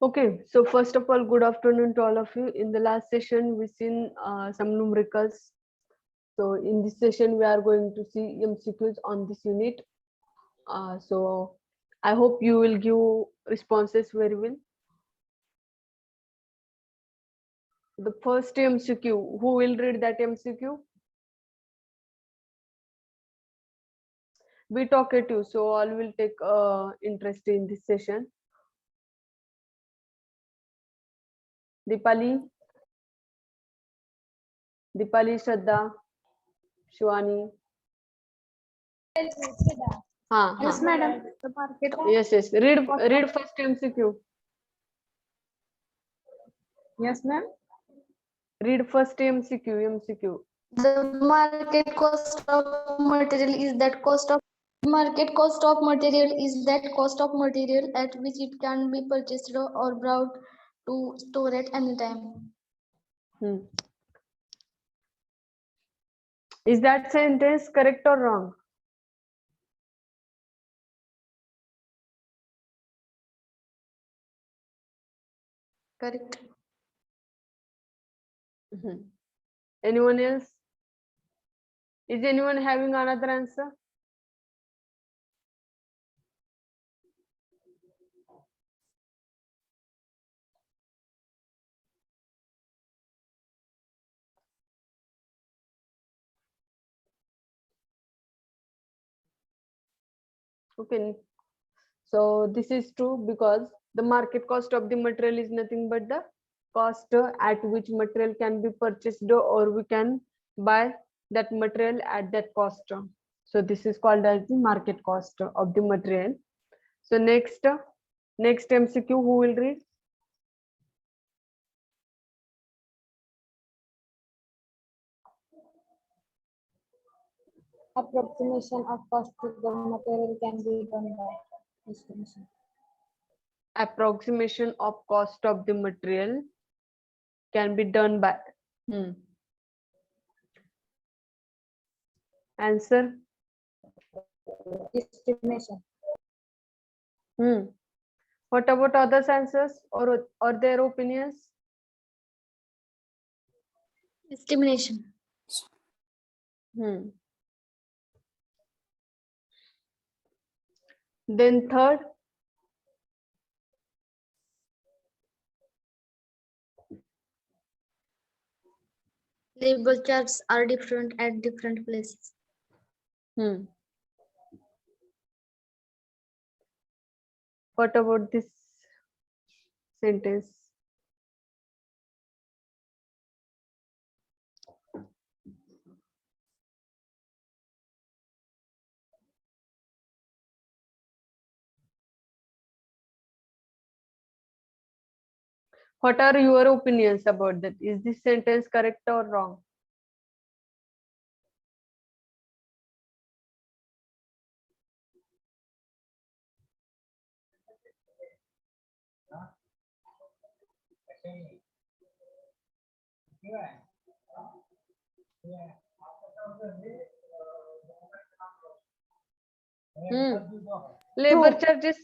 Okay, so first of all, good afternoon to all of you. In the last session, we seen some numericals. So in this session, we are going to see MCQs on this unit. So I hope you will give responses very well. The first MCQ, who will read that MCQ? Be talkative, so all will take interest in this session. Dipali, Shraddha, Shivani. Yes, madam. Yes. Read first MCQ. Yes, ma'am. Read first MCQ. The market cost of material is that cost of market cost of material is that cost of material at which it can be purchased or brought to store at any time. Is that sentence correct or wrong? Correct. Anyone else? Is anyone having another answer? Okay. So this is true because the market cost of the material is nothing but the cost at which material can be purchased or we can buy that material at that cost. So this is called as the market cost of the material. So next MCQ, who will read? Approximation of cost of the material can be done by estimation. Approximation of cost of the material can be done by answer. Estimation. What about others answers or their opinions? Estimation. Then third, Labor charges are different at different places. what about this sentence? What are your opinions about that? Is this sentence correct or wrong? Labor charges,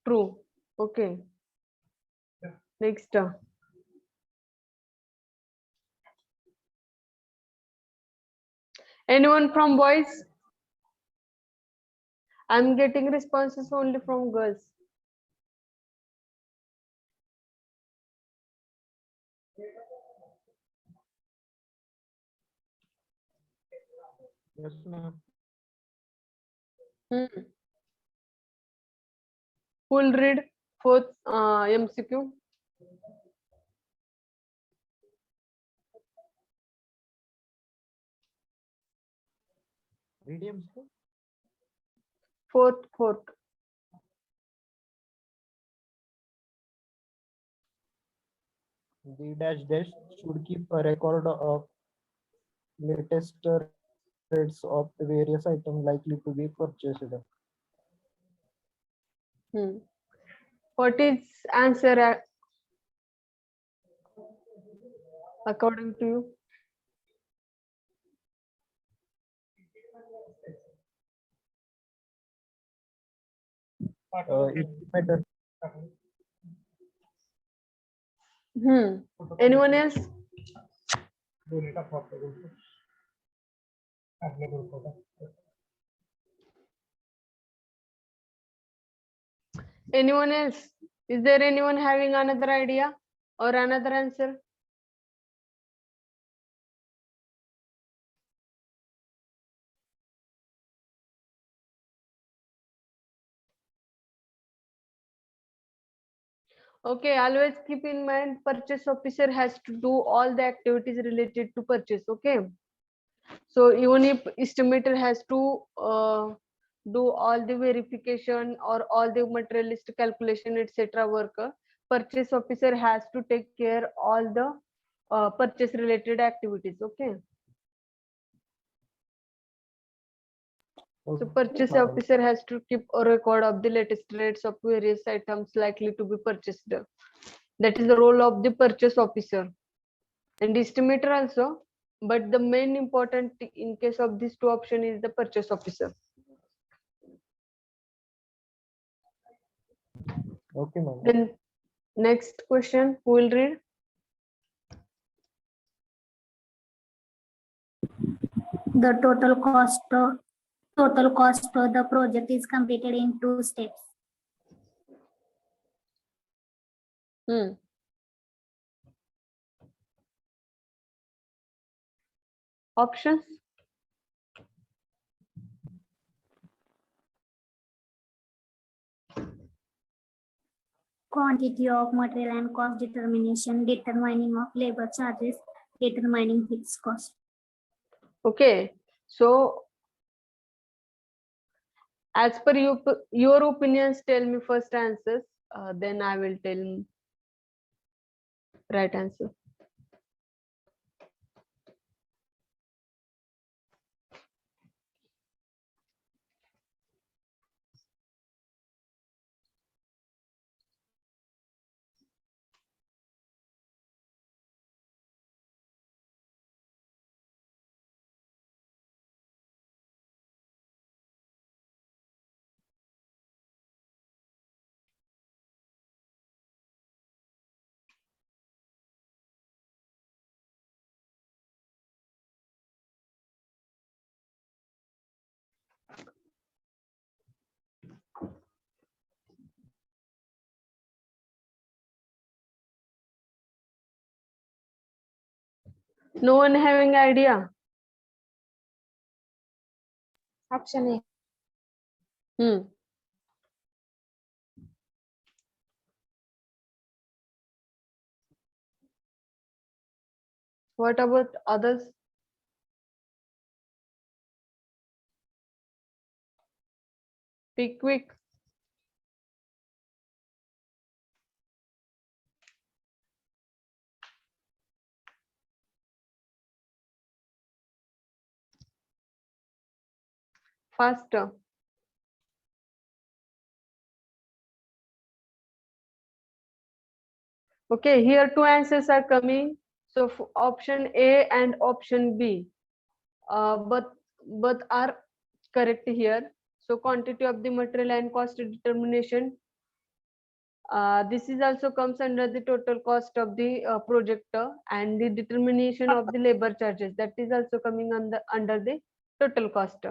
true. Okay. Next. Anyone from boys? I'm getting responses only from girls. Yes, ma'am. Who will read fourth MCQ? Read MCQ. Fourth. The dash should keep a record of latest rates of the various items likely to be purchased. What is answer according to you? Estimated Anyone else? Anyone else? Is there anyone having another idea or another answer? Okay, always keep in mind purchase officer has to do all the activities related to purchase. Okay, so even if estimator has to do all the verification or all the materialist calculation etc work, purchase officer has to take care all the purchase related activities. Okay, so purchase ma'am. officer has to keep a record of the latest rates of various items likely to be purchased. That is the role of the purchase officer and estimator also, but the main important in case of these two option is the purchase officer. Okay, ma'am. Then next question, who will read? The total cost of the project is completed in 2 steps. Options? Quantity of material and cost determination, determining of labor charges, determining fixed cost. Okay, so as per your opinions, tell me first answers, then I will tell right answer. No one having idea? Option A. What about others? Be quick. Faster. Okay, here two answers are coming. So option A and option B, but are correct here. So quantity of the material and cost determination. This is also comes under the total cost of the project, and the determination of the labor charges, that is also coming under the total cost.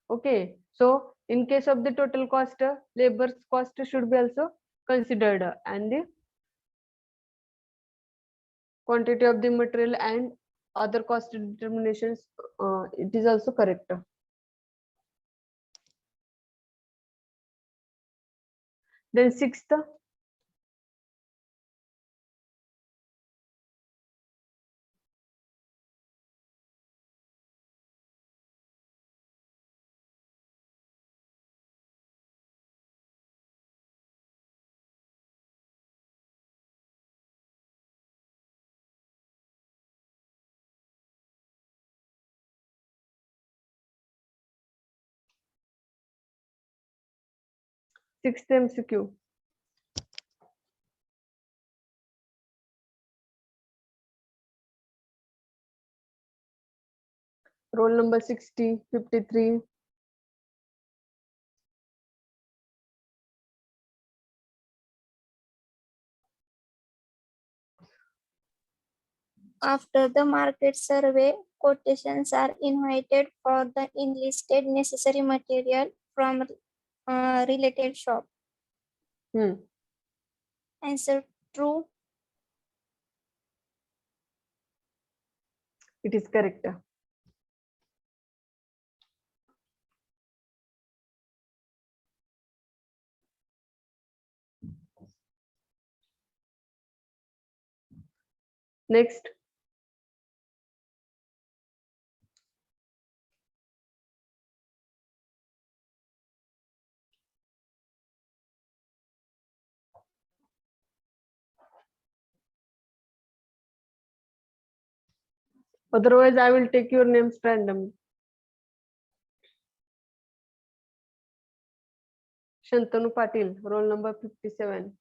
Okay, so in case of the total cost, labor cost should be also considered, and the quantity of the material and other cost determinations, it is also correct. Then sixth, sixth MCQ. Roll number 60, 53. After the market survey, quotations are invited for the enlisted necessary material from related shop. Hmm. Answer true. It is correct. Next. Otherwise, I will take your names randomly. Shantanu Patil, roll number 57.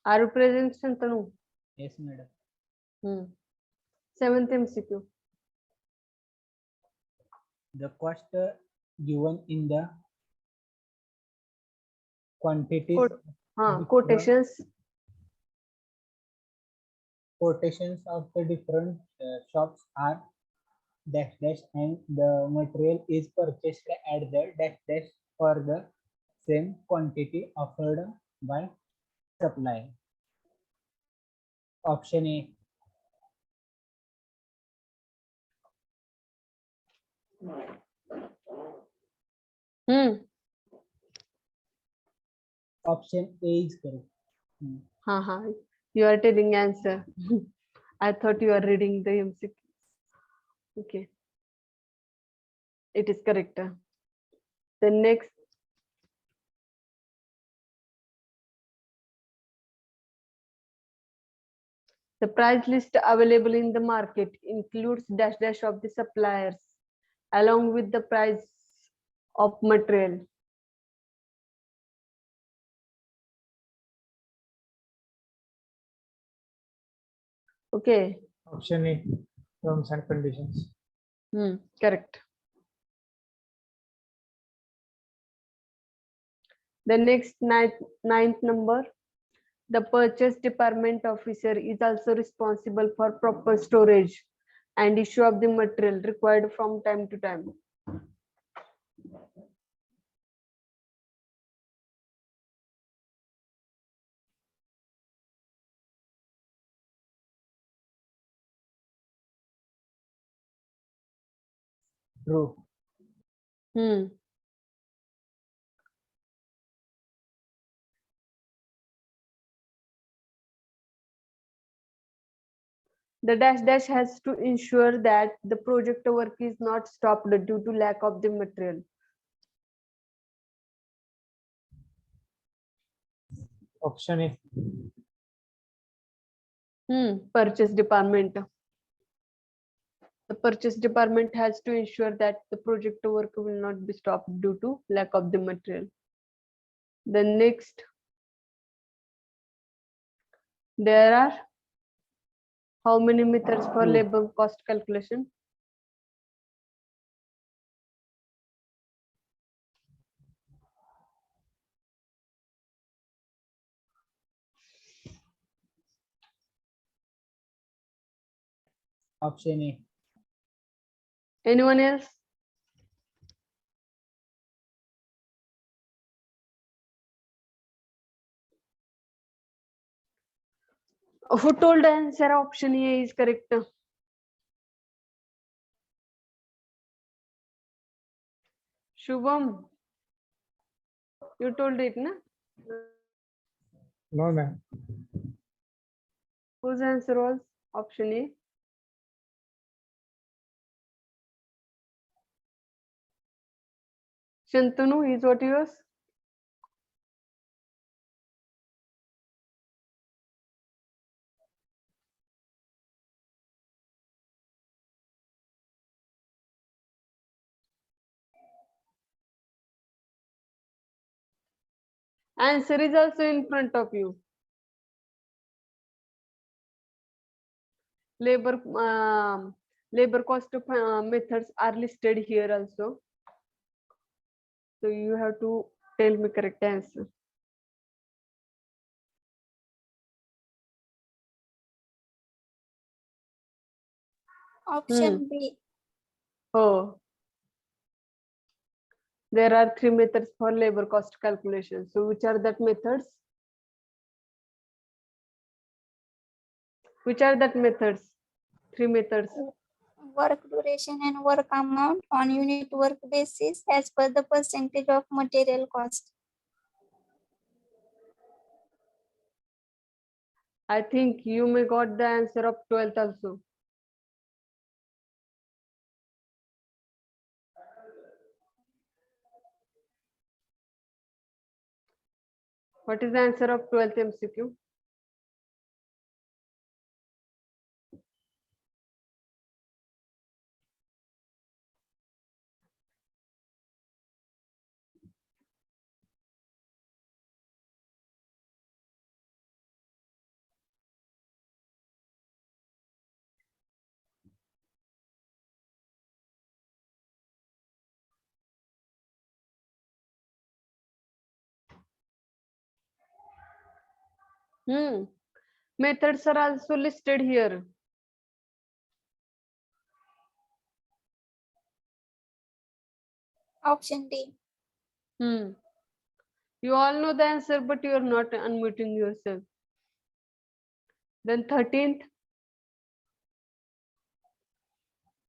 Are you present, Shantanu? Yes, madam. Seventh MCQ. The cost given in the quantities Quotations. quotations of the different shops are dash dash, and the material is purchased at the dash dash for the same quantity offered by supplier. Option A. Option A is correct. You are telling answer. I thought you are reading the MCQ. Okay. It is correct. The next. The price list available in the market includes dash dash of the suppliers along with the price of material. Okay. Option A, terms and conditions. Correct. The next ninth number. The purchase department officer is also responsible for proper storage and issue of the material required from time to time. True. The dash dash has to ensure that the project work is not stopped due to lack of the material. Option A. Purchase department. The purchase department has to ensure that the project work will not be stopped due to lack of the material. The next, there are how many methods for labor cost calculation? Option A. Anyone else? Who told the answer option A is correct? Shubham, you told it, na? No, ma'am. Whose answer was option A? Shantanu, is what yours? Answer is also in front of you. Labor cost methods are listed here also. So you have to tell me correct answer. Option B. Oh, there are 3 methods for labor cost calculation. So which are that methods? Which are that methods? 3 methods. Work duration and work amount on unit work basis as per the percentage of material cost. I think you may got the answer of 12th also. What is the answer of 12th MCQ? Methods are also listed here. Option D. You all know the answer, but you are not unmuting yourself. Then 13th,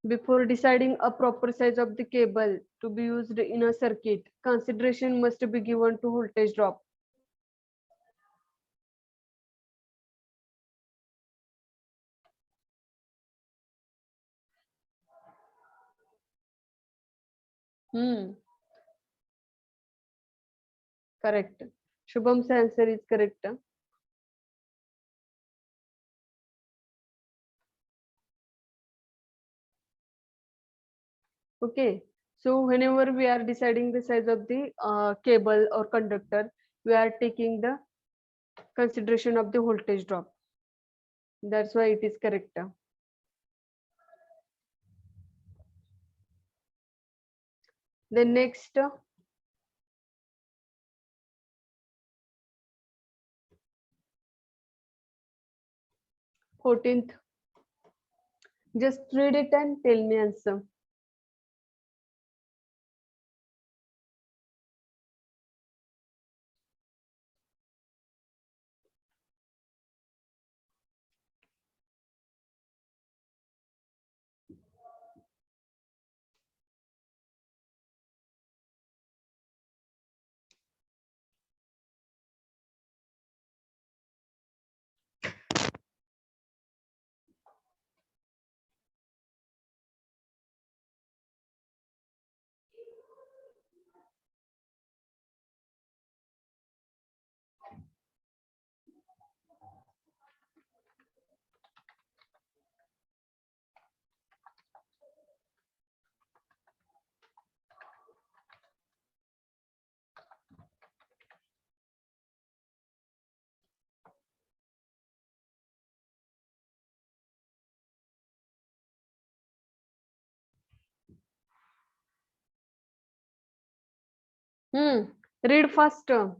before deciding a proper size of the cable to be used in a circuit, consideration must be given to voltage drop. Correct. Shubham's answer is correct. Okay. So whenever we are deciding the size of the cable or conductor, we are taking the consideration of the voltage drop. That's why it is correct. The next, 14th, just read it and tell me answer. Read faster.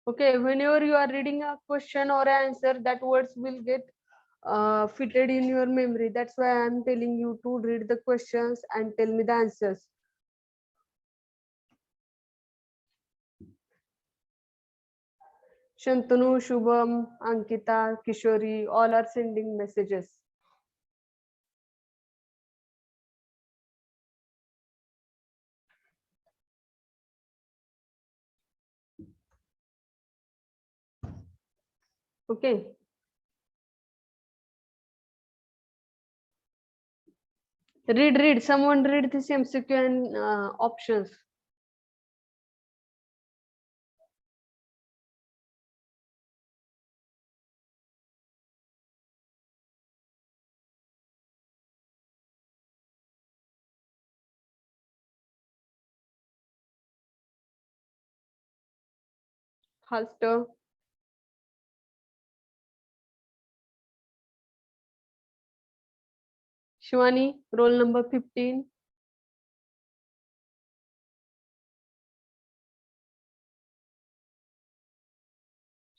Okay, whenever you are reading a question or answer, that words will get fitted in your memory. That's why I'm telling you to read the questions and tell me the answers. Shantanu, Shubham, Ankita, Kishori, all are sending messages. Okay. Read. Someone read this MCQ and options. Faster. Shivani, roll number 15.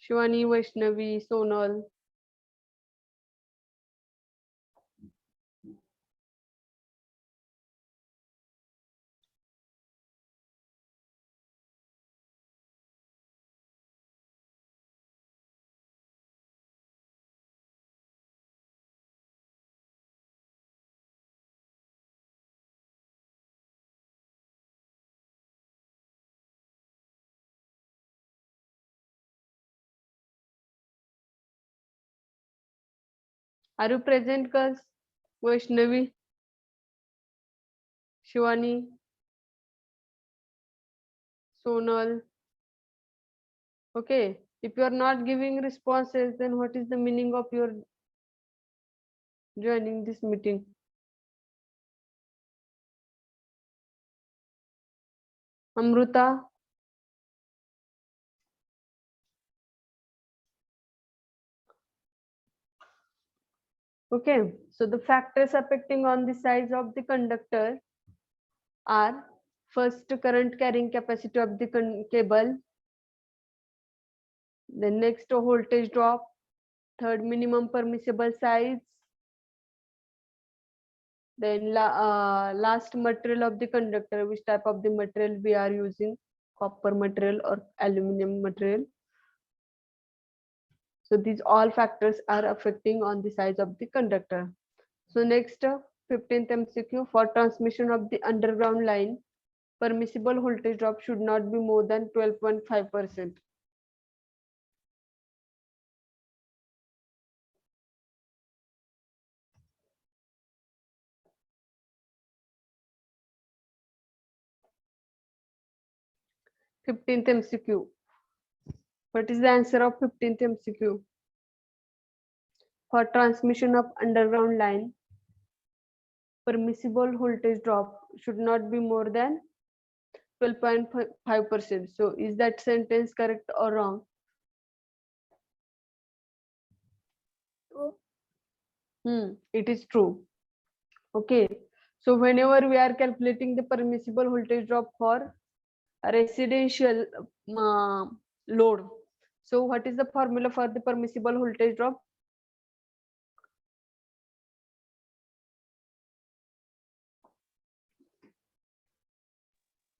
Shivani, Vaishnavi, Sonal. Are you present, girls? Vaishnavi, Shivani, Sonal. Okay. If you are not giving responses, then what is the meaning of your joining this meeting? Amruta. Okay. So the factors affecting on the size of the conductor are first current carrying capacity of the cable, the next voltage drop, third minimum permissible size, then last material of the conductor, which type of the material we are using, copper material or aluminum material. So these all factors are affecting on the size of the conductor. So next 15th MCQ, for transmission of the underground line, permissible voltage drop should not be more than 12.5%. Fifteenth MCQ. What is the answer of 15th MCQ? For transmission of underground line, permissible voltage drop should not be more than 12.5%. So is that sentence correct or wrong? True. It is true. Okay. So whenever we are calculating the permissible voltage drop for a residential load, so what is the formula for the permissible voltage drop?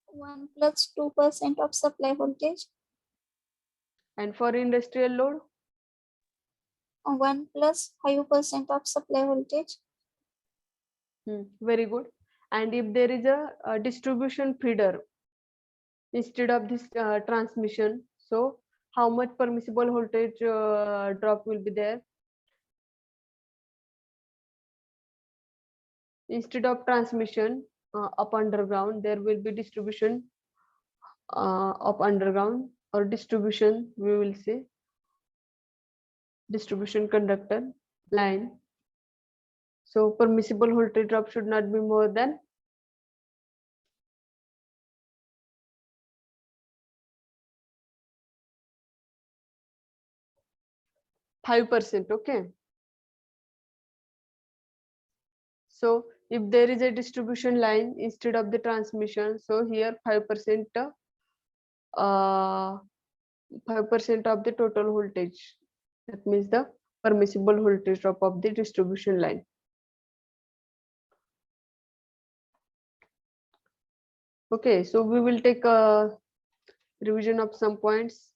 One plus 2% of supply voltage. And for industrial load? 1 plus 5% of supply voltage. Very good. And if there is a distribution feeder instead of this transmission, so how much permissible voltage drop will be there? Instead of transmission up underground, there will be distribution of underground, or distribution, we will say distribution conductor line. So permissible voltage drop should not be more than 5%. Okay. So if there is a distribution line instead of the transmission, so here 5% 5% of the total voltage. That means the permissible voltage drop of the distribution line. Okay, so we will take a revision of some points.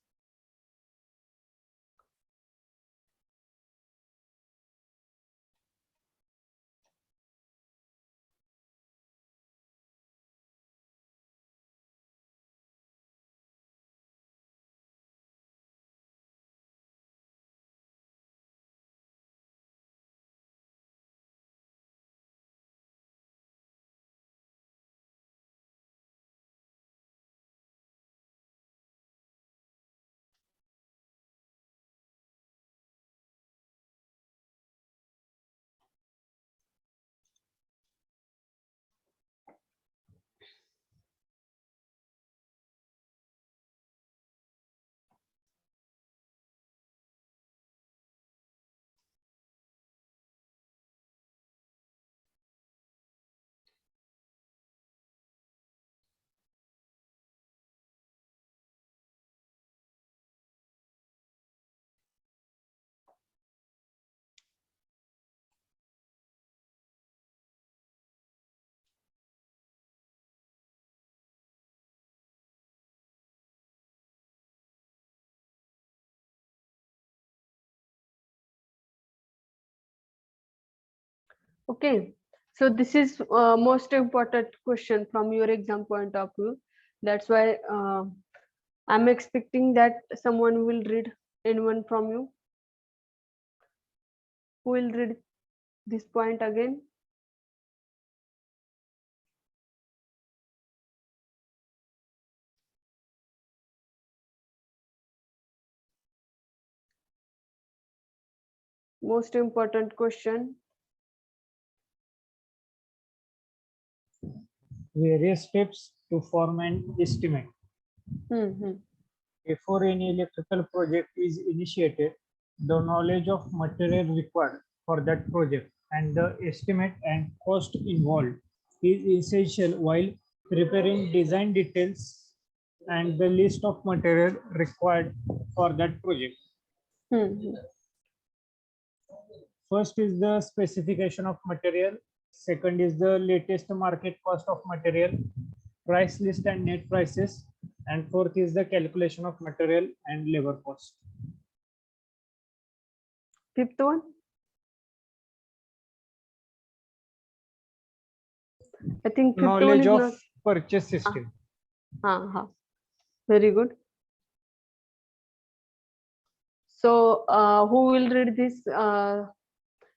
Okay, so this is most important question from your exam point of view. That's why I'm expecting that someone will read. Anyone from you who will read this point again? Most important question. Various steps to form an estimate. Hmm. Before any electrical project is initiated, the knowledge of material required for that project and the estimate and cost involved is essential while preparing design details and the list of material required for that project. Hmm. First is the specification of material. Second is the latest market cost of material, price list and net prices. And fourth is the calculation of material and labor cost. Fifth one. I think fifth one Knowledge is of not. purchase system. Very good. So who will read this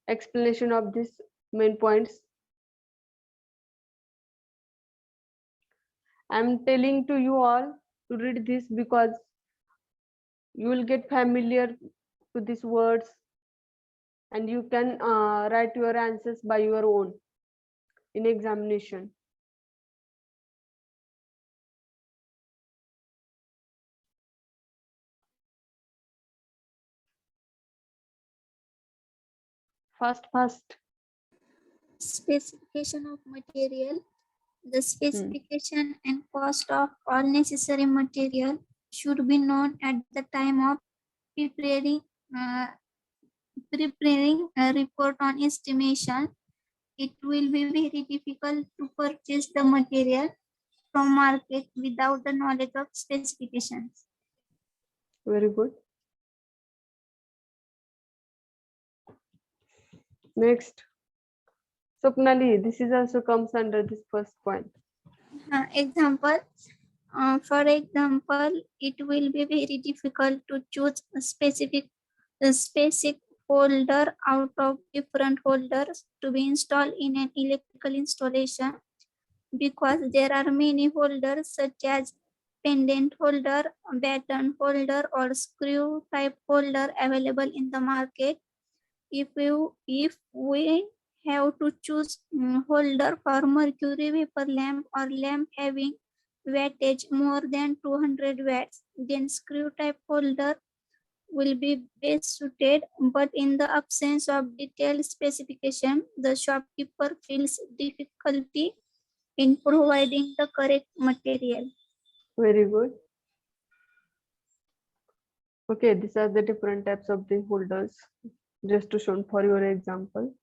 explanation of these main points? I'm telling to you all to read this because you will get familiar to these words and you can write your answers by your own in examination. Fast. Specification of material. The Hmm. specification and cost of all necessary material should be known at the time of preparing uh, preparing a report on estimation. It will be very difficult to purchase the material from market without the knowledge of specifications. Very good. Next. Swapnali, this is also comes under this first point. Example, for example, it will be very difficult to choose a specific folder out of different folders to be installed in an electrical installation because there are many folders such as pendant folder, batten folder, or screw type folder available in the market. If we have to choose holder for mercury vapor lamp or lamp having wattage more than 200 watts, then screw type holder will be best suited, but in the absence of detailed specification, the shopkeeper feels difficulty in providing the correct material. Very good. Okay, these are the different types of the holders just to show for your example.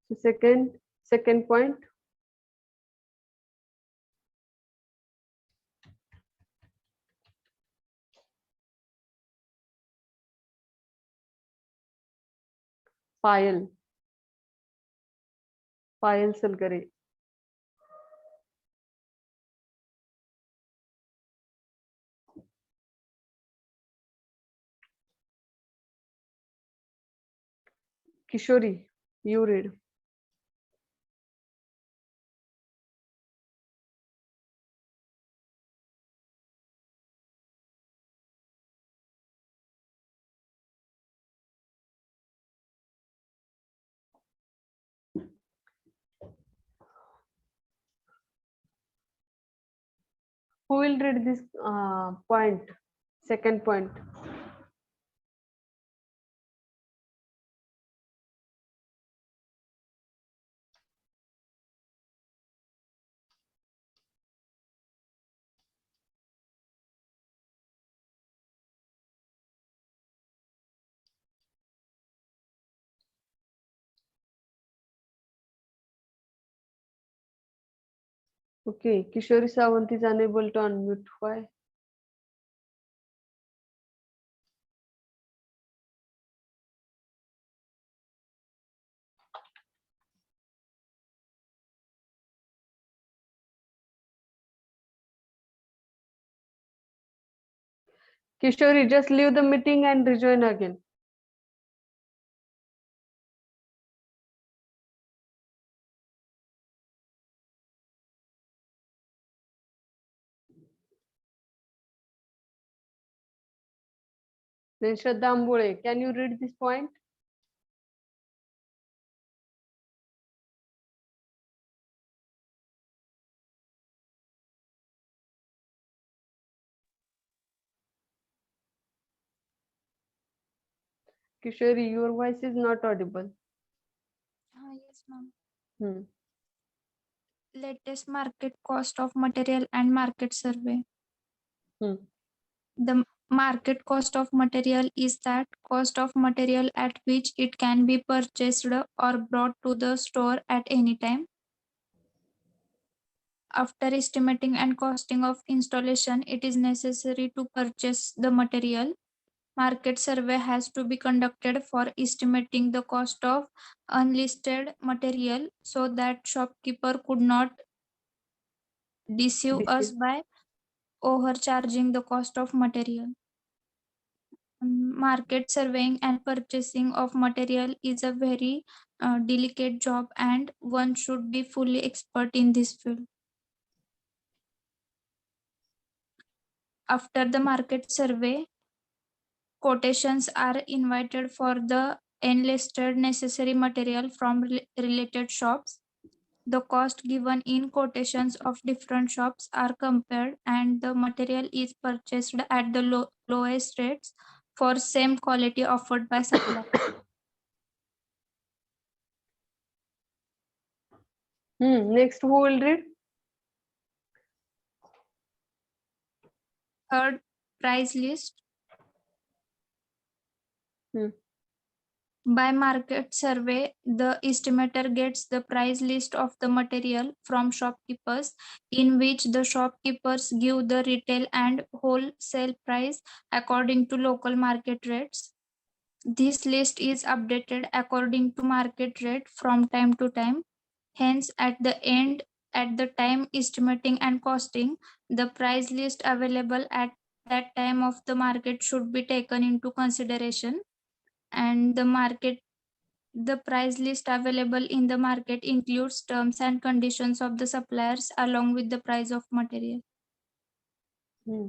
So second point. Payal Salgare. Kishori, you read. Who will read this point? Second point. Okay, Kishori Sawant is unable to unmute. Why? Kishori, just leave the meeting and rejoin again. Then Shraddha Ambole, can you read this point? Kishori, your voice is not audible. Yes, ma'am. Hmm. Latest market cost of material and market survey. Hmm. The market cost of material is that cost of material at which it can be purchased or brought to the store at any time. After estimating and costing of installation, it is necessary to purchase the material. Market survey has to be conducted for estimating the cost of unlisted material so that shopkeeper could not deceive us Deceive. by overcharging the cost of material. Market surveying and purchasing of material is a very delicate job and one should be fully expert in this field. After the market survey, quotations are invited for the enlisted necessary material from related shops. The cost given in quotations of different shops are compared and the material is purchased at the lowest rates for same quality offered by supplier. Next, who will read? Third, price list. Hmm. By market survey, the estimator gets the price list of the material from shopkeepers, in which the shopkeepers give the retail and wholesale price according to local market rates. This list is updated according to market rate from time to time. Hence, at the time estimating and costing, the price list available at that time of the market should be taken into consideration, and the price list available in the market includes terms and conditions of the suppliers along with the price of material. Hmm.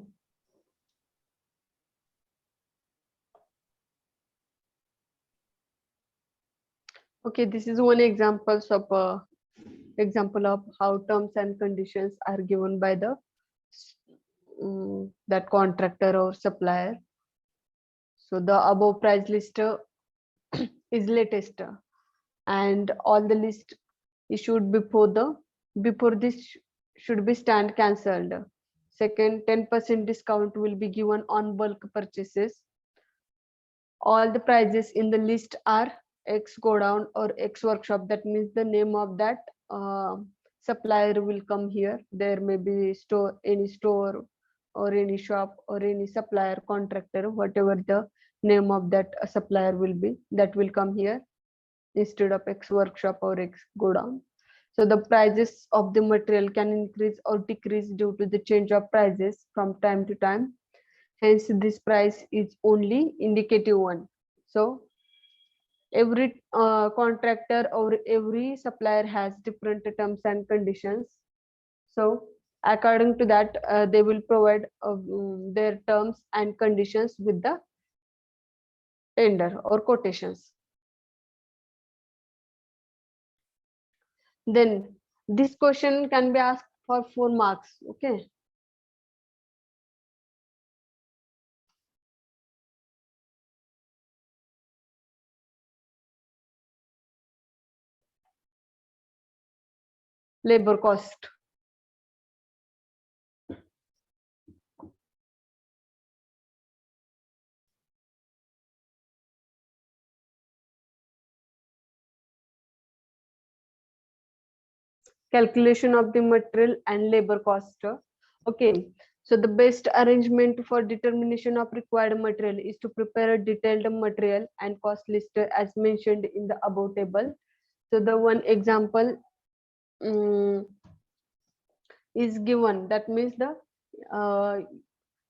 Okay, this is one example of how terms and conditions are given by the that contractor or supplier. So the above price list is latest, and all the list issued before this should be stand cancelled. Second, 10% discount will be given on bulk purchases. All the prices in the list are X go down or X workshop. That means the name of that supplier will come here. There may be any store or any shop or any supplier contractor, whatever the name of that supplier will be, that will come here instead of X workshop or X go down. So the prices of the material can increase or decrease due to the change of prices from time to time. Hence, this price is only indicative one. So every contractor or every supplier has different terms and conditions. So according to that, they will provide their terms and conditions with the tender or quotations. Then this question can be asked for 4 marks. Okay. Labor cost. calculation of the material and labor cost. Okay, so the best arrangement for determination of required material is to prepare a detailed material and cost list as mentioned in the above table. So the one example is given, that means the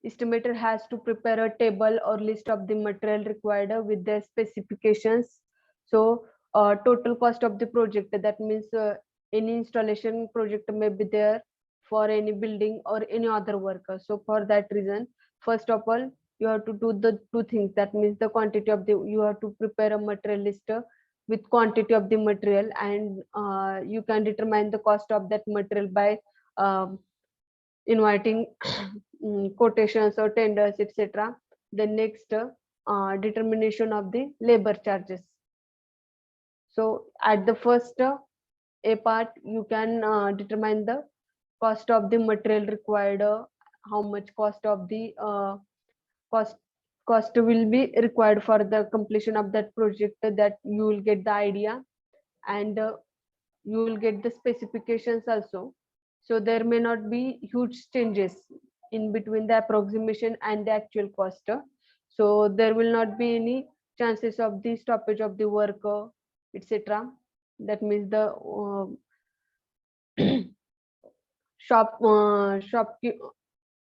estimator has to prepare a table or list of the material required with their specifications. So total cost of the project, that means any installation project may be there for any building or any other worker. So for that reason, first of all, you have to do the two things, that means the quantity of the, you have to prepare a material list with quantity of the material, and you can determine the cost of that material by um, inviting quotations or tenders, etc. The next determination of the labor charges. So at the first a part, you can determine the cost of the material required, how much cost of the cost cost will be required for the completion of that project, that you will get the idea, and you will get the specifications also. So there may not be huge changes in between the approximation and the actual cost. So there will not be any chances of the stoppage of the work, etc. That means the shop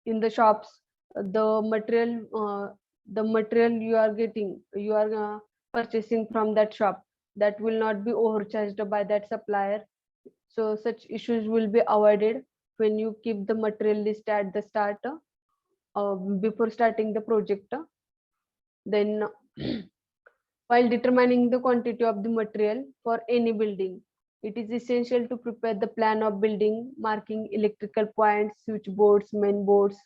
in the shops, the material you are getting, you are purchasing from that shop, that will not be overcharged by that supplier. So such issues will be avoided when you keep the material list at the start, before starting the project. Then while determining the quantity of the material for any building, it is essential to prepare the plan of building, marking electrical points, switchboards, main boards,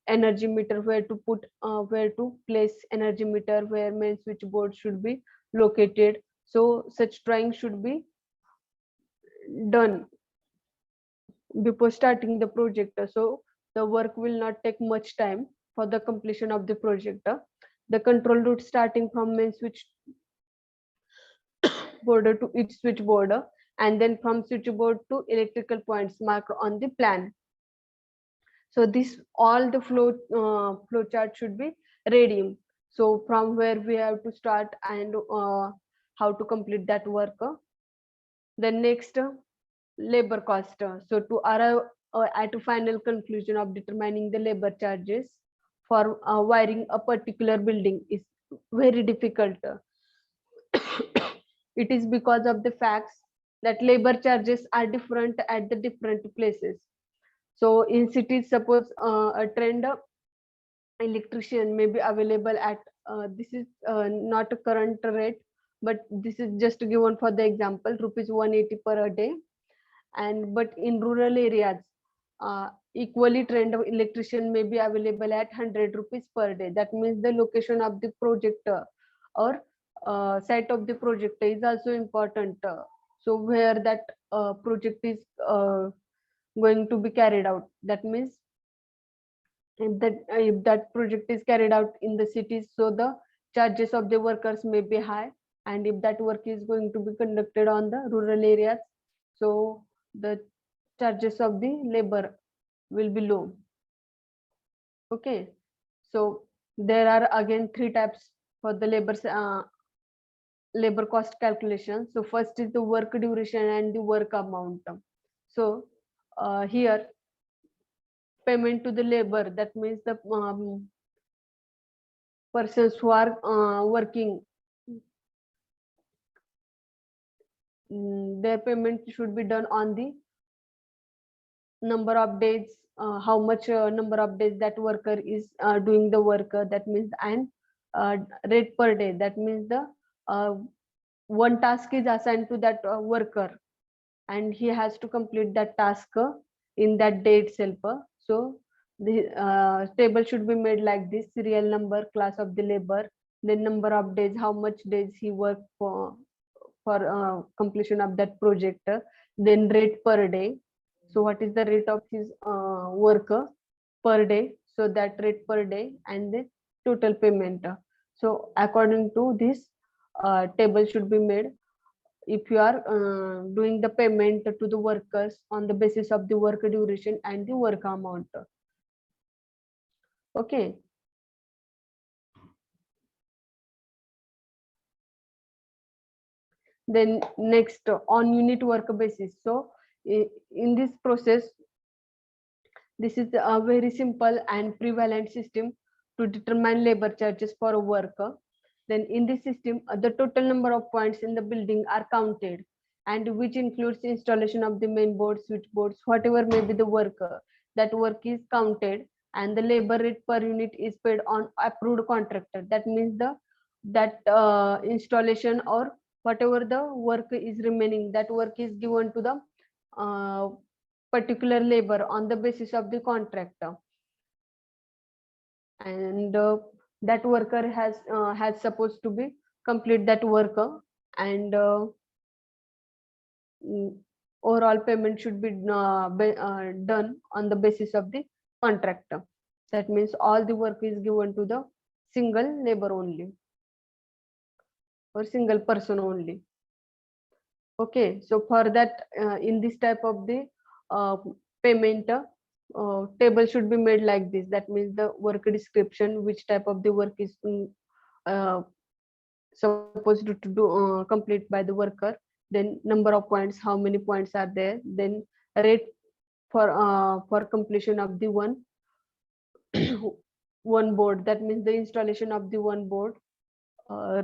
energy meter, where to place energy meter, where main switchboard should be located. So such drawing should be done before starting the project. So the work will not take much time for the completion of the project. The control route starting from main switch board to each switchboard, and then from switchboard to electrical points marked on the plan. So this all the flow chart should be ready. So from where we have to start and how to complete that work. The next, labor cost. So to arrive at a final conclusion of determining the labor charges for wiring a particular building is very difficult. It is because of the facts that labor charges are different at the different places. So in cities, suppose a trained electrician may be available at, this is not a current rate, but this is just given for the example, rupees 180 per a day. And but in rural areas, equally trained electrician may be available at 100 rupees per day. That means the location of the project, or site of the project is also important. So where that project is going to be carried out, that means if that project is carried out in the cities, so the charges of the workers may be high, and if that work is going to be conducted on the rural areas, so the charges of the labor will be low. Okay, so there are again three types for the labor cost calculation. So first is the work duration and the work amount. So here, payment to the labor, that means the persons who are working, their payment should be done on the number of days, how much number of days that worker is doing the work, that means, and rate per day, that means the one task is assigned to that worker, and he has to complete that task in that day itself. So the table should be made like this: serial number, class of the labor, then number of days, how much days he worked for completion of that project, then rate per day. So what is the rate of his work per day? So that rate per day, and the total payment. So according to this, table should be made. if you are doing the payment to the workers on the basis of the work duration and the work amount. Okay. Then next, on unit work basis. So in this process, this is a very simple and prevalent system to determine labor charges for a worker. Then in this system, the total number of points in the building are counted, and which includes installation of the main board, switchboards, whatever may be the worker. That work is counted, and the labor rate per unit is paid on approved contractor. That means that installation or whatever the work is remaining, that work is given to the uh, particular labor on the basis of the contractor, and that worker has supposed to be complete that worker, and overall payment should be done on the basis of the contractor. That means all the work is given to the single labor only or single person only. Okay, so for that, in this type of the payment, table should be made like this. That means the work description, which type of the work is uh, supposed to do complete by the worker, then number of points, how many points are there, then rate for completion of the one board. That means the installation of the one board, uh,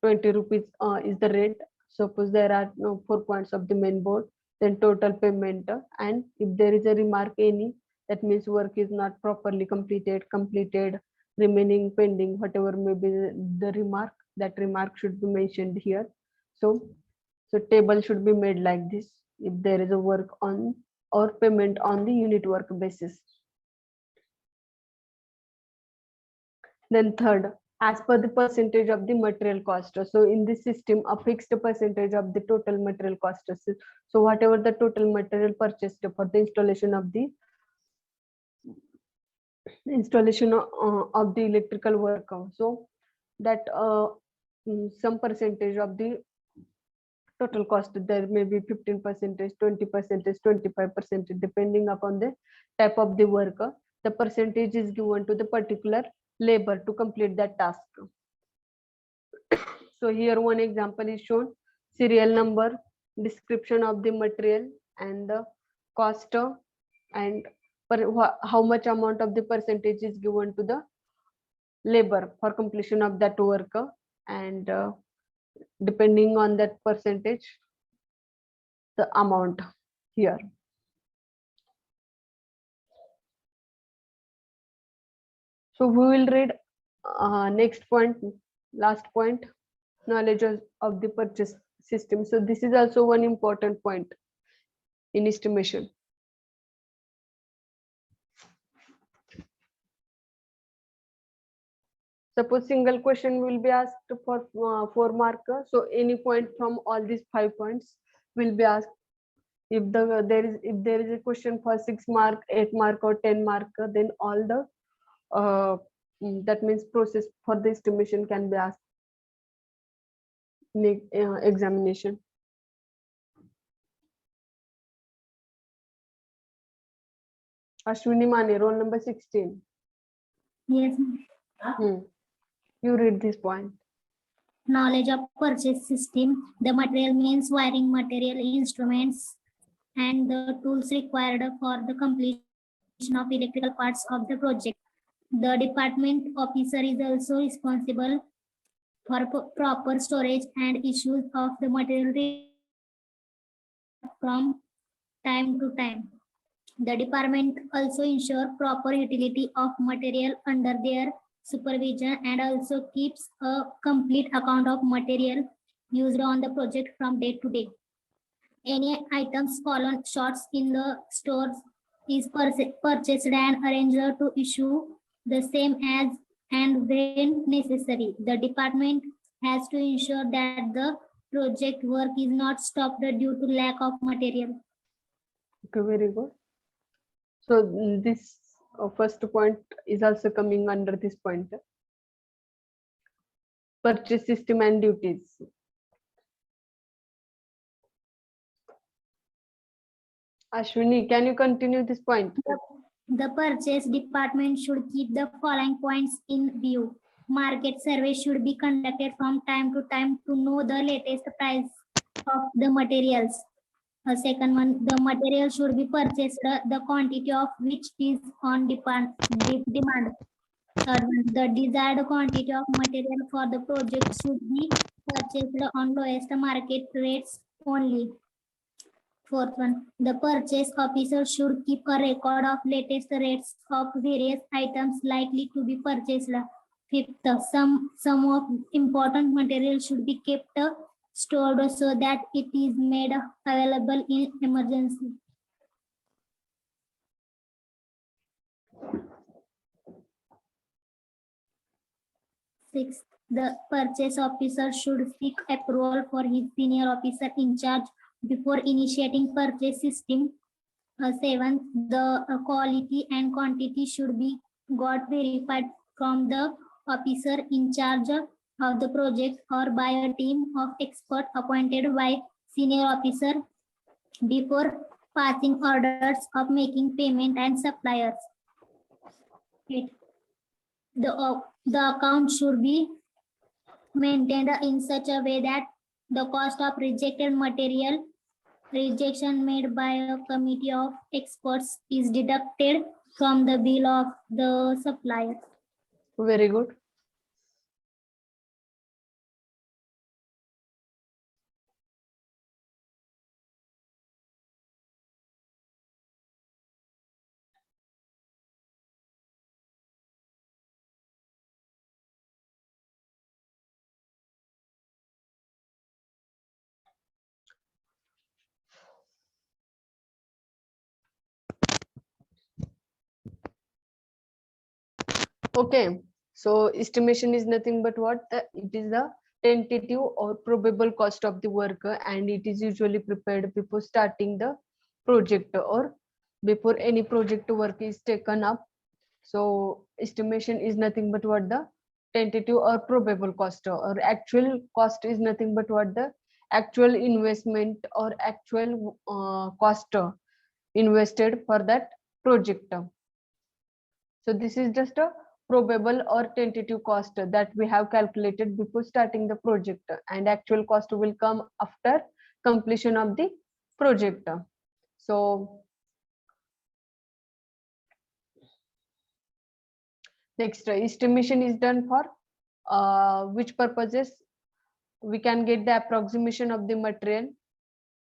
20 rupees is the rate. Suppose there are 4 points of the main board, then total payment, and if there is a remark any, that means work is not properly completed, remaining pending, whatever may be the remark, that remark should be mentioned here. So table should be made like this if there is a work on or payment on the unit work basis. Then third, as per the percentage of the material cost. So in this system, a fixed percentage of the total material cost. So whatever the total material purchased for the installation of the electrical work, so that some percentage of the total cost, there may be 15%, 20%, 25%, depending upon the type of the work. The percentage is given to the particular labor to complete that task. So here one example is shown: serial number, description of the material, and the cost, and how much amount of the percentage is given to the labor for completion of that work, and depending on that percentage, the amount here. So we will read next point, last point, knowledge of the purchase system. So this is also one important point in estimation. Suppose single question will be asked for 4 mark. So any point from all these 5 points will be asked. If there is a question for 6 mark, 8 mark, or 10 mark, then all the that means process for the estimation can be asked in examination. Ashwini Mane, roll number 16. Yes. You read this point. Knowledge of purchase system. The material means wiring material, instruments, and the tools required for the completion of electrical parts of the project. The department officer is also responsible for proper storage and issues of the material from time to time. The department also ensures proper utility of material under their supervision and also keeps a complete account of material used on the project from day to day. Any items fallen short in the stores is purchased and arranged to issue the same as and when necessary. The department has to ensure that the project work is not stopped due to lack of material. Okay, very good. So this first point is also coming under this point. Purchase system and duties. Ashwini, can you continue this point? The purchase department should keep the following points in view. Market survey should be conducted from time to time to know the latest price of the materials. Second one, the material should be purchased, the quantity of which is on demand. Third one, the desired quantity of material for the project should be purchased on lowest market rates only. Fourth one, the purchase officer should keep a record of latest rates of various items likely to be purchased. Fifth, some of important material should be kept stored so that it is made available in emergency. Sixth, the purchase officer should seek approval for his senior officer in charge before initiating purchase system. Seventh, the quality and quantity should be got verified from the officer in charge of the project or by a team of experts appointed by senior officer before passing orders of making payment and suppliers. Eight, the account should be maintained in such a way that the cost of rejected material rejection made by a committee of experts is deducted from the bill of the supplier. Very good. Okay, so estimation is nothing but what? It is the tentative or probable cost of the work, and it is usually prepared before starting the project or before any project work is taken up. So estimation is nothing but what? The tentative or probable cost, or actual cost is nothing but what? The actual investment or actual cost invested for that project. So this is just a probable or tentative cost that we have calculated before starting the project, and actual cost will come after completion of the project. So next, estimation is done for which purposes? We can get the approximation of the material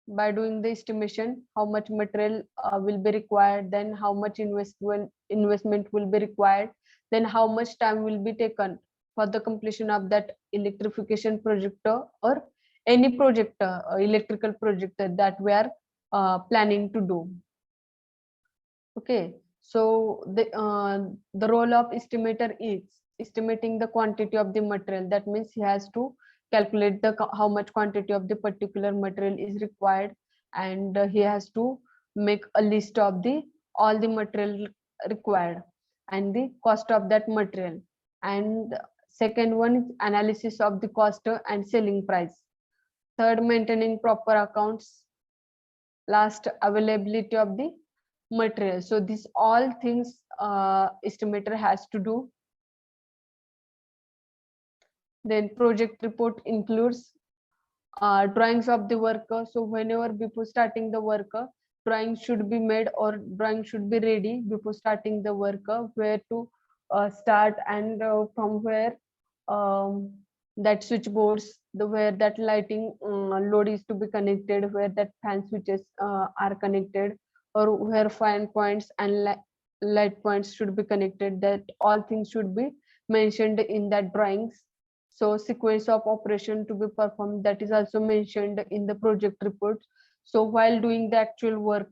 by doing the estimation, how much material will be required, then how much investment will be required, then how much time will be taken for the completion of that electrification project or any project, electrical project that we are planning to do. Okay, so the role of estimator is estimating the quantity of the material. That means he has to calculate the how much quantity of the particular material is required, and he has to make a list of the all the material required and the cost of that material. And second one is analysis of the cost and selling price. Third, maintaining proper accounts. Last, availability of the material. So these all things estimator has to do. Then project report includes drawings of the worker. So whenever before starting the worker, drawing should be made or drawing should be ready before starting the worker, where to start and from where that switchboards, where that lighting load is to be connected, where that fan switches are connected, or where fan points and light points should be connected. That all things should be mentioned in that drawings. So sequence of operation to be performed, that is also mentioned in the project report. So while doing the actual work,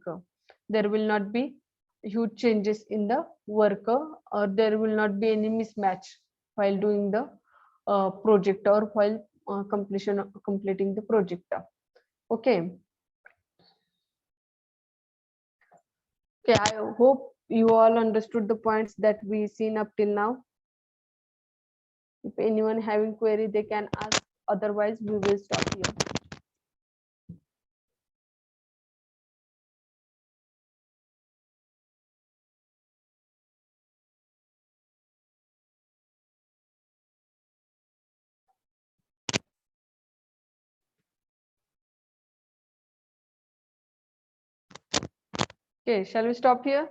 there will not be huge changes in the work, or there will not be any mismatch while doing the project or while completing the project. Okay. Okay, I hope you all understood the points that we seen up till now. If anyone having query, they can ask. Otherwise, we will stop here. Okay, shall we stop here?